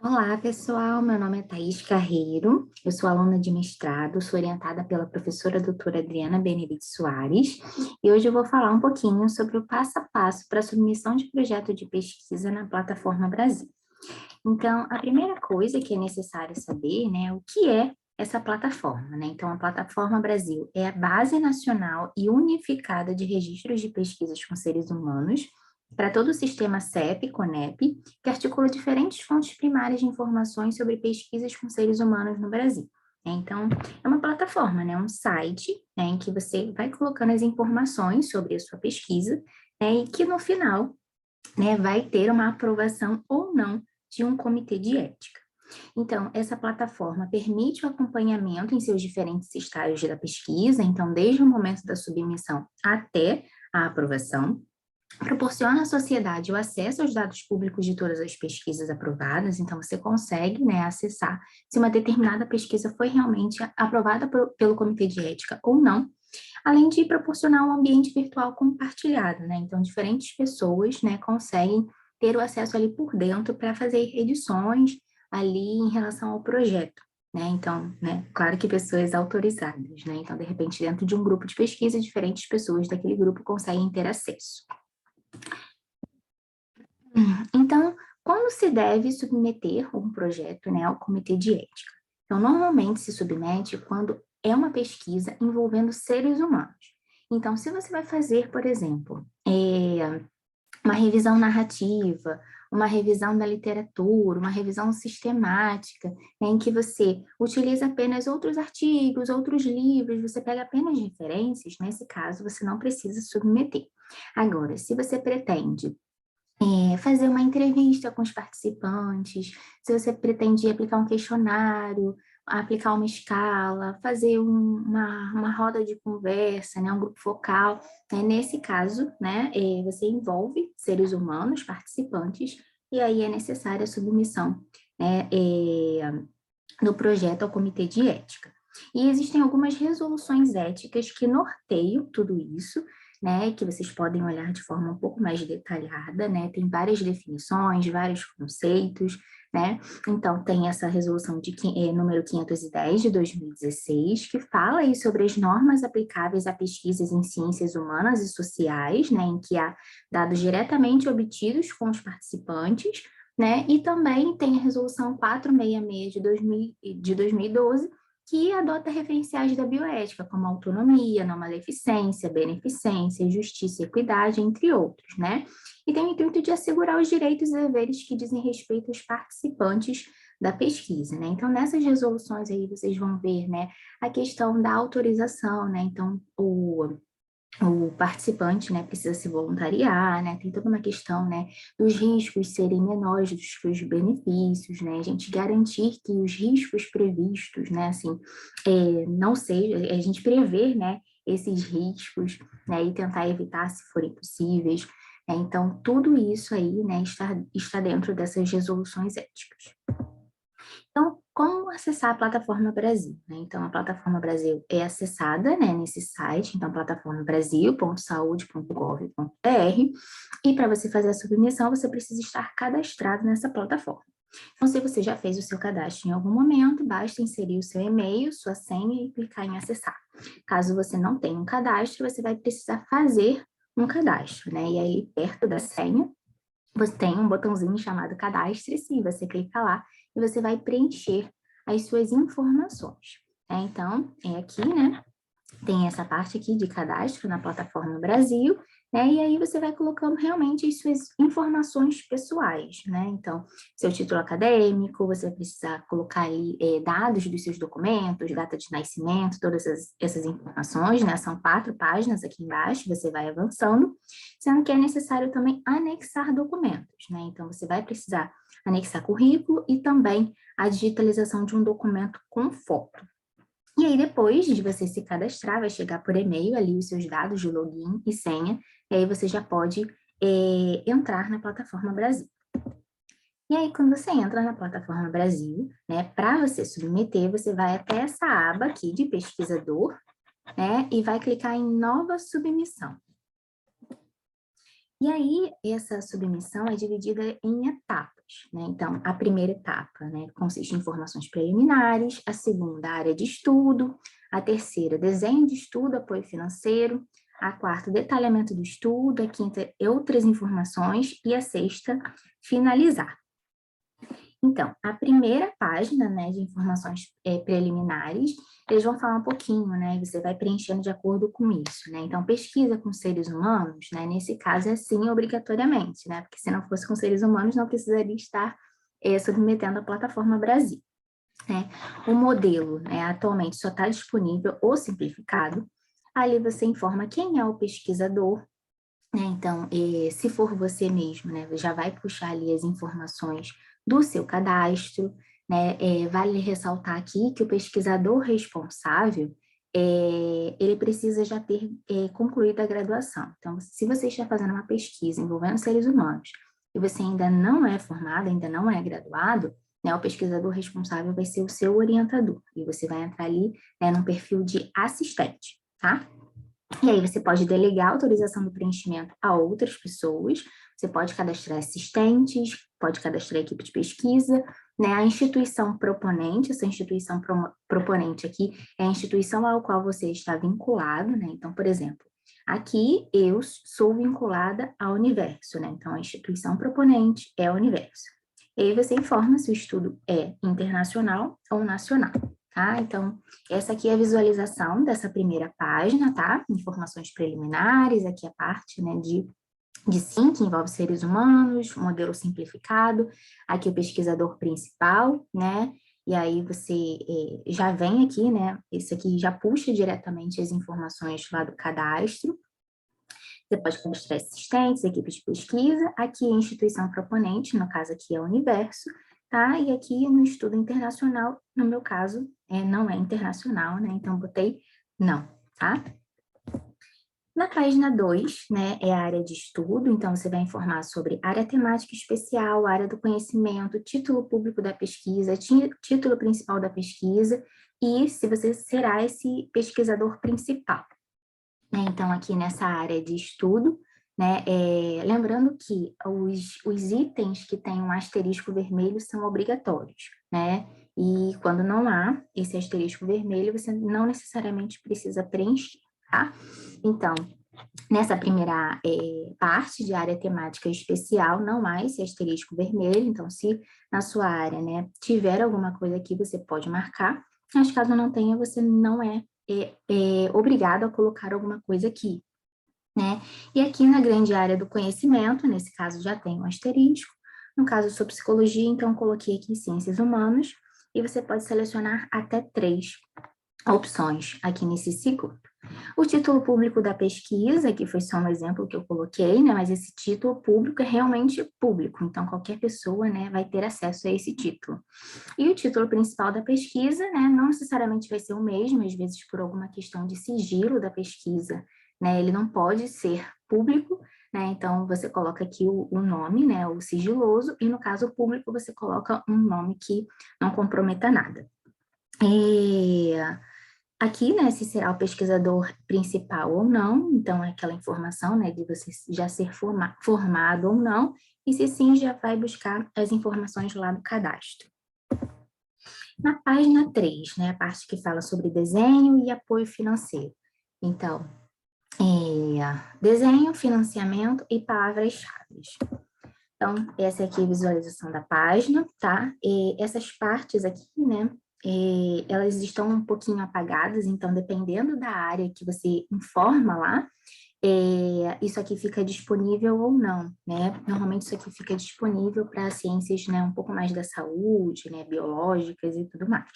Olá, pessoal. Meu nome é Thaís Carreiro. Eu sou aluna de mestrado, sou orientada pela professora doutora Adriana Benevides Soares, e hoje eu vou falar um pouquinho sobre o passo a passo para a submissão de projeto de pesquisa na plataforma Brasil. Então, a primeira coisa que é necessário saber, né, o que é essa plataforma, né? Então, a plataforma Brasil é a base nacional e unificada de registros de pesquisas com seres humanos para todo o sistema CEP, CONEP, que articula diferentes fontes primárias de informações sobre pesquisas com seres humanos no Brasil. Então, é uma plataforma, né, um site, né, em que você vai colocando as informações sobre a sua pesquisa, né, e que no final, né, vai ter uma aprovação ou não de um comitê de ética. Então, essa plataforma permite o acompanhamento em seus diferentes estágios da pesquisa, então, desde o momento da submissão até a aprovação, proporciona à sociedade o acesso aos dados públicos de todas as pesquisas aprovadas, então você consegue, né, acessar se uma determinada pesquisa foi realmente aprovada pelo Comitê de Ética ou não, além de proporcionar um ambiente virtual compartilhado, né, então diferentes pessoas, né, conseguem ter o acesso ali por dentro para fazer edições ali em relação ao projeto. Né, então, né, claro que pessoas autorizadas, né, então de repente dentro de um grupo de pesquisa, diferentes pessoas daquele grupo conseguem ter acesso. Então, como se deve submeter um projeto, né, ao comitê de ética? Então, normalmente se submete quando é uma pesquisa envolvendo seres humanos. Então, se você vai fazer, por exemplo, uma revisão narrativa, uma revisão da literatura, uma revisão sistemática, né, em que você utiliza apenas outros artigos, outros livros, você pega apenas referências, nesse caso, você não precisa submeter. Agora, se você pretende fazer uma entrevista com os participantes, se você pretende aplicar um questionário, aplicar uma escala, fazer uma roda de conversa, né, um grupo focal, né, nesse caso, né, você envolve seres humanos, participantes, e aí é necessária a submissão, né, do projeto ao comitê de ética. E existem algumas resoluções éticas que norteiam tudo isso, né, que vocês podem olhar de forma um pouco mais detalhada, né, tem várias definições, vários conceitos, né, então tem essa resolução número 510 de 2016, que fala aí sobre as normas aplicáveis a pesquisas em ciências humanas e sociais, né, em que há dados diretamente obtidos com os participantes, né, e também tem a resolução 466 de 2012, que adota referenciais da bioética, como autonomia, não maleficência, beneficência, justiça e equidade, entre outros, né? E tem o intuito de assegurar os direitos e deveres que dizem respeito aos participantes da pesquisa, né? Então, nessas resoluções aí, vocês vão ver, né, a questão da autorização, né? Então, o participante, né, precisa se voluntariar, né, tem toda uma questão, né, dos riscos serem menores do que os benefícios, né, a gente garantir que os riscos previstos, né, assim, não seja, a gente prever, né, esses riscos, né, e tentar evitar se forem possíveis, né, então tudo isso aí, né, está dentro dessas resoluções éticas. Então, como acessar a plataforma Brasil? Né? Então, a plataforma Brasil é acessada, né, nesse site, então, plataformabrasil.saude.gov.br, e para você fazer a submissão, você precisa estar cadastrado nessa plataforma. Então, se você já fez o seu cadastro em algum momento, basta inserir o seu e-mail, sua senha e clicar em acessar. Caso você não tenha um cadastro, você vai precisar fazer um cadastro, né? E aí, perto da senha, você tem um botãozinho chamado Cadastre-se, e você clica lá e você vai preencher as suas informações. Então, é aqui, né? Tem essa parte aqui de cadastro na plataforma Brasil, né? E aí você vai colocando realmente as suas informações pessoais, né? Então, seu título acadêmico, você vai precisar colocar aí dados dos seus documentos, data de nascimento, todas essas informações, né? São 4 páginas aqui embaixo, você vai avançando, sendo que é necessário também anexar documentos, né? Então, você vai precisar anexar currículo e também a digitalização de um documento com foto. E aí, depois de você se cadastrar, vai chegar por e-mail ali os seus dados de login e senha, e aí você já pode entrar na plataforma Brasil. E aí, quando você entra na plataforma Brasil, né, para você submeter, você vai até essa aba aqui de pesquisador, né, e vai clicar em nova submissão. E aí, essa submissão é dividida em etapas, né? Então, a primeira etapa, né, consiste em informações preliminares, a segunda, área de estudo, a terceira, desenho de estudo, apoio financeiro, a quarta, detalhamento do estudo, a quinta, outras informações, e a sexta, finalizar. Então, a primeira página, né, de informações preliminares, eles vão falar um pouquinho, né, e você vai preenchendo de acordo com isso, né, então pesquisa com seres humanos, né, nesse caso é sim obrigatoriamente, né, porque se não fosse com seres humanos não precisaria estar submetendo à plataforma Brasil, né. O modelo, né, atualmente só está disponível o simplificado, ali você informa quem é o pesquisador, né, então, se for você mesmo, né, já vai puxar ali as informações do seu cadastro, né, vale ressaltar aqui que o pesquisador responsável, ele precisa já ter concluído a graduação. Então, se você está fazendo uma pesquisa envolvendo seres humanos e você ainda não é formado, ainda não é graduado, né, o pesquisador responsável vai ser o seu orientador, e você vai entrar ali, né, no perfil de assistente, tá? E aí você pode delegar a autorização do preenchimento a outras pessoas, você pode cadastrar assistentes, pode cadastrar equipe de pesquisa, né? A instituição proponente, essa instituição proponente aqui é a instituição ao qual você está vinculado, né? Então, por exemplo, aqui eu sou vinculada ao Universo, né? Então, a instituição proponente é o Universo. E aí você informa se o estudo é internacional ou nacional, tá? Então, essa aqui é a visualização dessa primeira página, tá? Informações preliminares, aqui a parte, né, de sim, que envolve seres humanos, modelo simplificado, aqui o pesquisador principal, né? E aí você já vem aqui, né? Esse aqui já puxa diretamente as informações lá do cadastro. Você pode cadastrar assistentes, equipe de pesquisa, aqui a instituição proponente, no caso aqui é o Universo, tá? E aqui no estudo internacional, no meu caso, não é internacional, né? Então, botei não, tá? Na página 2, né, é a área de estudo, então você vai informar sobre área temática especial, área do conhecimento, título público da pesquisa, título principal da pesquisa e se você será esse pesquisador principal. Então, aqui nessa área de estudo, né, lembrando que os itens que têm um asterisco vermelho são obrigatórios, né? E quando não há esse asterisco vermelho, você não necessariamente precisa preencher, tá? Então, nessa primeira parte de área temática especial, não há esse asterisco vermelho, então se na sua área, né, tiver alguma coisa aqui, você pode marcar, mas caso não tenha, você não é obrigado a colocar alguma coisa aqui, né? E aqui na grande área do conhecimento, nesse caso já tem um asterisco, no caso eu sou psicologia, então coloquei aqui ciências humanas, e você pode selecionar até 3 opções aqui nesse segundo. O título público da pesquisa, que foi só um exemplo que eu coloquei, né, mas esse título público é realmente público, então qualquer pessoa, né, vai ter acesso a esse título. E o título principal da pesquisa, né, não necessariamente vai ser o mesmo, às vezes por alguma questão de sigilo da pesquisa, né, ele não pode ser público, né, então você coloca aqui o nome, né, o sigiloso, e no caso público você coloca um nome que não comprometa nada. E aqui, né, se será o pesquisador principal ou não, então é aquela informação, né, de você já ser formado ou não, e se sim, já vai buscar as informações lá do cadastro. Na página 3, né, a parte que fala sobre desenho e apoio financeiro. Então, desenho, financiamento e palavras-chave. Então, essa aqui é a visualização da página, tá? E essas partes aqui, né, elas estão um pouquinho apagadas, então, dependendo da área que você informa lá, isso aqui fica disponível ou não, né? Normalmente isso aqui fica disponível para ciências, né, um pouco mais da saúde, né, biológicas e tudo mais,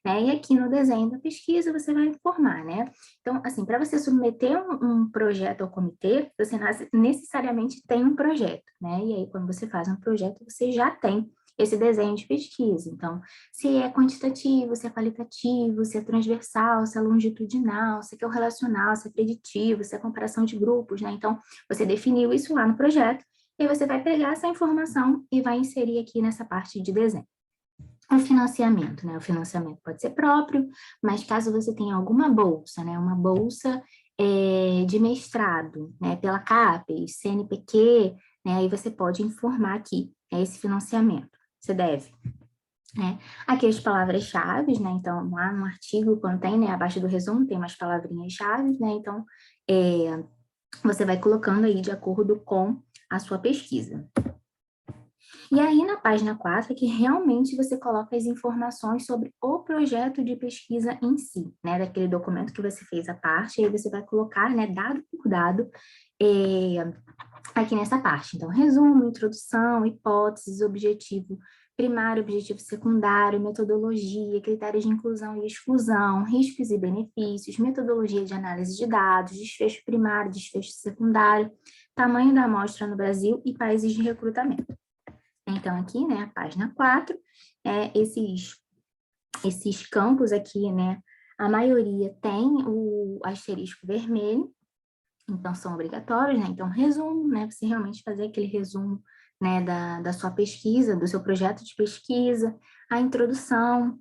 né? E aqui no desenho da pesquisa você vai informar, né? Então, assim, para você submeter um projeto ao comitê, você necessariamente tem um projeto, né? E aí, quando você faz um projeto, você já tem esse desenho de pesquisa. Então, se é quantitativo, se é qualitativo, se é transversal, se é longitudinal, se é relacional, se é preditivo, se é comparação de grupos, né? Então, você definiu isso lá no projeto, e você vai pegar essa informação e vai inserir aqui nessa parte de desenho. O financiamento, né? O financiamento pode ser próprio, mas caso você tenha alguma bolsa, né? Uma bolsa de mestrado, né, pela CAPES, CNPq, né, aí você pode informar aqui, esse financiamento, você deve. Né? Aqui as palavras-chave, né? Então, lá no artigo, quando tem, né, abaixo do resumo, tem umas palavrinhas-chave, né? Então, você vai colocando aí de acordo com a sua pesquisa. E aí, na página 4, é que realmente você coloca as informações sobre o projeto de pesquisa em si, né? Daquele documento que você fez a parte, aí você vai colocar, né, dado por dado, aqui nessa parte. Então, resumo, introdução, hipóteses, objetivo primário, objetivo secundário, metodologia, critérios de inclusão e exclusão, riscos e benefícios, metodologia de análise de dados, desfecho primário, desfecho secundário, tamanho da amostra no Brasil e países de recrutamento. Então, aqui, né, a página 4, esses campos aqui, né, a maioria tem o asterisco vermelho, então são obrigatórios, né? Então, resumo, né? Você realmente fazer aquele resumo, né, da sua pesquisa, do seu projeto de pesquisa, a introdução,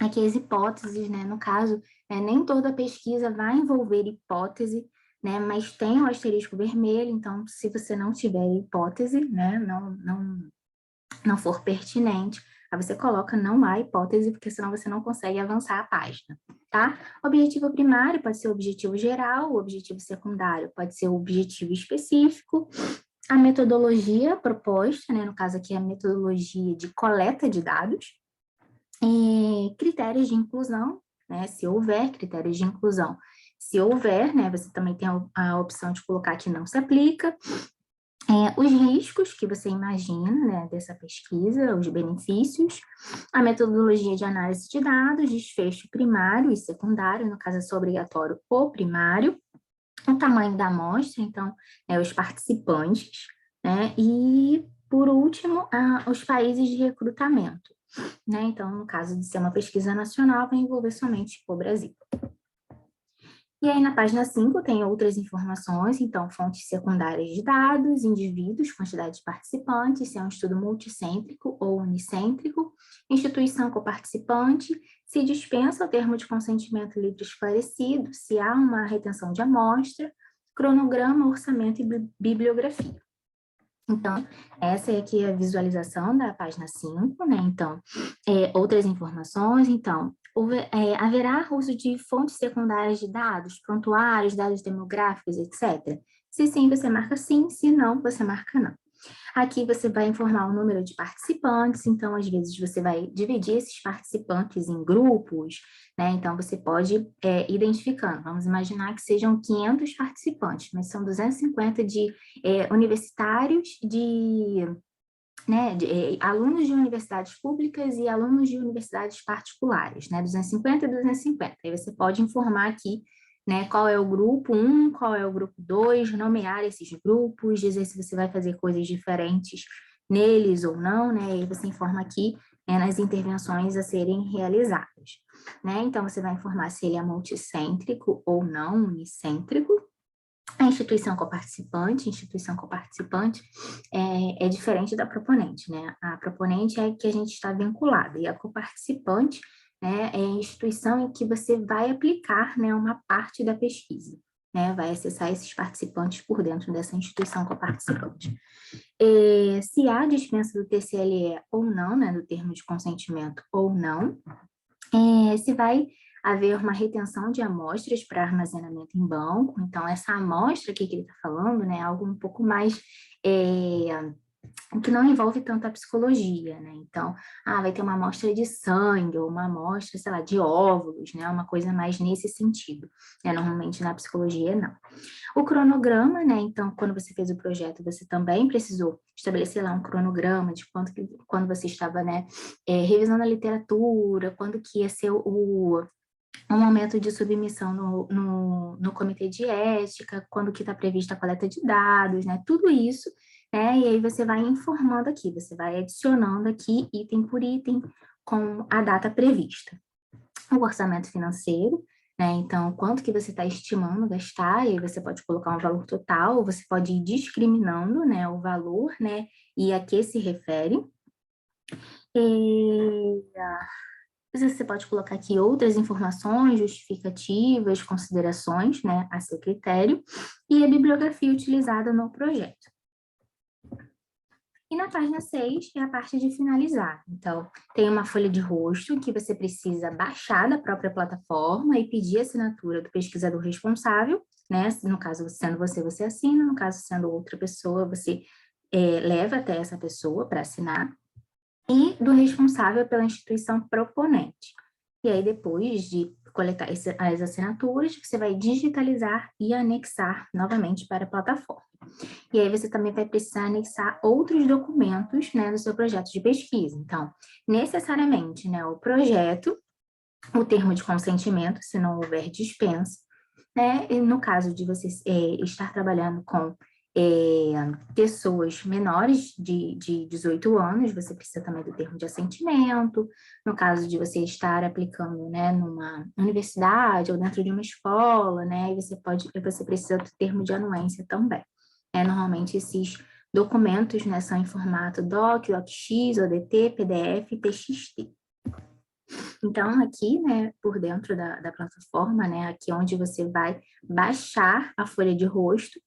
aqui as hipóteses, né? No caso, nem toda pesquisa vai envolver hipótese, né? Mas tem o asterisco vermelho, então, se você não tiver hipótese, né? Não for pertinente, aí você coloca não há hipótese, porque senão você não consegue avançar a página, tá? Objetivo primário pode ser o objetivo geral, o objetivo secundário pode ser o objetivo específico, a metodologia proposta, né? No caso aqui, a metodologia de coleta de dados, e critérios de inclusão, né? Se houver critérios de inclusão. Se houver, né? Você também tem a opção de colocar que não se aplica, os riscos que você imagina, né, dessa pesquisa, os benefícios, a metodologia de análise de dados, desfecho primário e secundário, no caso é só obrigatório o primário, o tamanho da amostra, então, os participantes, né, e, por último, os países de recrutamento, né, então, no caso de ser uma pesquisa nacional, vai envolver somente o Brasil. E aí, na página 5, tem outras informações, então, fontes secundárias de dados, indivíduos, quantidade de participantes, se é um estudo multicêntrico ou unicêntrico, instituição coparticipante, se dispensa o termo de consentimento livre esclarecido, se há uma retenção de amostra, cronograma, orçamento e bibliografia. Então, essa é aqui a visualização da página 5, né? Então, outras informações, então, haverá uso de fontes secundárias de dados, prontuários, dados demográficos, etc. Se sim, você marca sim, se não, você marca não. Aqui você vai informar o número de participantes, então, às vezes, você vai dividir esses participantes em grupos, né? Então, você pode ir identificando. Vamos imaginar que sejam 500 participantes, mas são 250 de universitários, alunos de universidades públicas e alunos de universidades particulares, né? 250 e 250. Aí você pode informar aqui, né, qual é o grupo 1, qual é o grupo 2, nomear esses grupos, dizer se você vai fazer coisas diferentes neles ou não, né? E aí você informa aqui, nas intervenções a serem realizadas, né? Então, você vai informar se ele é multicêntrico ou não, unicêntrico. A instituição coparticipante é diferente da proponente, né? A proponente é que a gente está vinculado, e a coparticipante, né, é a instituição em que você vai aplicar, né, uma parte da pesquisa, né? Vai acessar esses participantes por dentro dessa instituição coparticipante. Se há dispensa do TCLE ou não, né, do termo de consentimento ou não, se vai haver uma retenção de amostras para armazenamento em banco, então essa amostra aqui que ele está falando, né, é algo um pouco mais que não envolve tanto a psicologia, né? Então, vai ter uma amostra de sangue, ou uma amostra, sei lá, de óvulos, né? Uma coisa mais nesse sentido. Normalmente na psicologia, não. O cronograma, né? Então, quando você fez o projeto, você também precisou estabelecer lá um cronograma de quando você estava, né, revisando a literatura, quando que ia ser o momento de submissão no comitê de ética, quando que está prevista a coleta de dados, né? Tudo isso, né? E aí você vai informando aqui, você vai adicionando aqui item por item com a data prevista. O orçamento financeiro, né? Então, quanto que você está estimando gastar, e aí você pode colocar um valor total, ou você pode ir discriminando, né, o valor, né, e a que se refere. Você pode colocar aqui outras informações, justificativas, considerações, né, a seu critério, e a bibliografia utilizada no projeto. E na página 6 é a parte de finalizar. Então, tem uma folha de rosto que você precisa baixar da própria plataforma e pedir a assinatura do pesquisador responsável, né? No caso, sendo você, você assina, no caso, sendo outra pessoa, você leva até essa pessoa para assinar, e do responsável pela instituição proponente. E aí, depois de coletar as assinaturas, você vai digitalizar e anexar novamente para a plataforma. E aí você também vai precisar anexar outros documentos, né, do seu projeto de pesquisa. Então, necessariamente, né, o projeto, o termo de consentimento, se não houver dispensa, né, e no caso de você estar trabalhando com pessoas menores de 18 anos, você precisa também do termo de assentimento. No caso de você estar aplicando, né, numa universidade ou dentro de uma escola, né, e você precisa do termo de anuência também. Normalmente esses documentos, né, são em formato DOC, DOCX, ODT, PDF e TXT. Então, aqui, né, por dentro da plataforma, né, aqui onde você vai baixar a folha de rosto,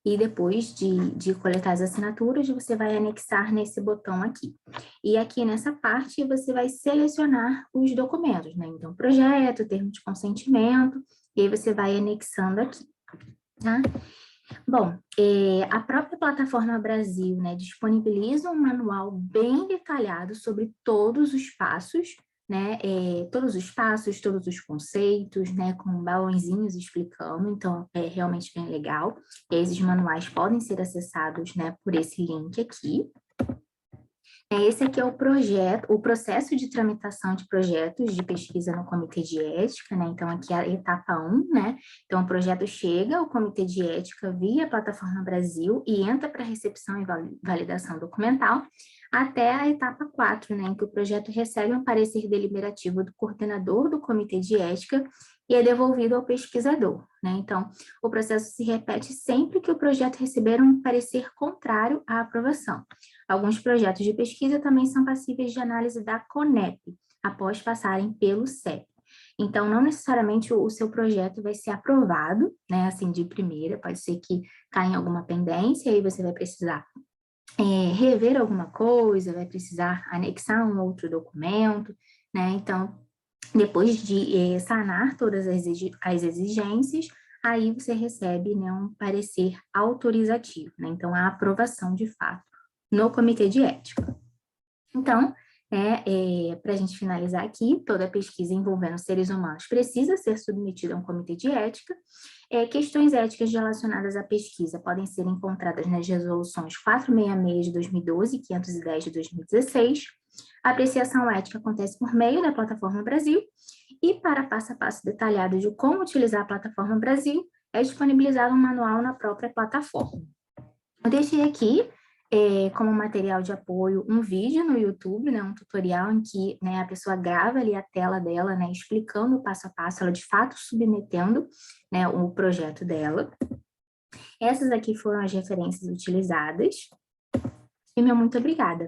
e depois de coletar as assinaturas, você vai anexar nesse botão aqui. E aqui nessa parte, você vai selecionar os documentos, né? Então, projeto, termo de consentimento, e aí você vai anexando aqui, tá? Bom, a própria plataforma Brasil, né, disponibiliza um manual bem detalhado sobre todos os passos, né, todos os conceitos, né, com balãozinhos explicando, então é realmente bem legal. Esses manuais podem ser acessados, né, por esse link aqui. Esse aqui é o projeto, o processo de tramitação de projetos de pesquisa no Comitê de Ética, né? Então, aqui é a etapa 1, né? Então, o projeto chega ao Comitê de Ética via Plataforma Brasil e entra para recepção e validação documental, até a etapa 4, né? Em que o projeto recebe um parecer deliberativo do coordenador do Comitê de Ética e é devolvido ao pesquisador, né? Então, o processo se repete sempre que o projeto receber um parecer contrário à aprovação. Alguns projetos de pesquisa também são passíveis de análise da CONEP, após passarem pelo CEP. Então, não necessariamente o seu projeto vai ser aprovado, né, assim, de primeira, pode ser que caia em alguma pendência, aí você vai precisar rever alguma coisa, vai precisar anexar um outro documento, né, então, depois de sanar todas as exigências, aí você recebe, né, um parecer autorizativo, né, então, a aprovação de fato no Comitê de Ética. Então, para a gente finalizar aqui, toda pesquisa envolvendo seres humanos precisa ser submetida a um Comitê de Ética. Questões éticas relacionadas à pesquisa podem ser encontradas nas resoluções 466 de 2012 e 510 de 2016. A apreciação ética acontece por meio da Plataforma Brasil, e para passo a passo detalhado de como utilizar a Plataforma Brasil, é disponibilizado um manual na própria plataforma. Eu deixei aqui, como material de apoio, um vídeo no YouTube, né, um tutorial em que, né, a pessoa grava ali a tela dela, né, explicando o passo a passo, ela de fato submetendo, né, o projeto dela. Essas aqui foram as referências utilizadas. E meu muito obrigada.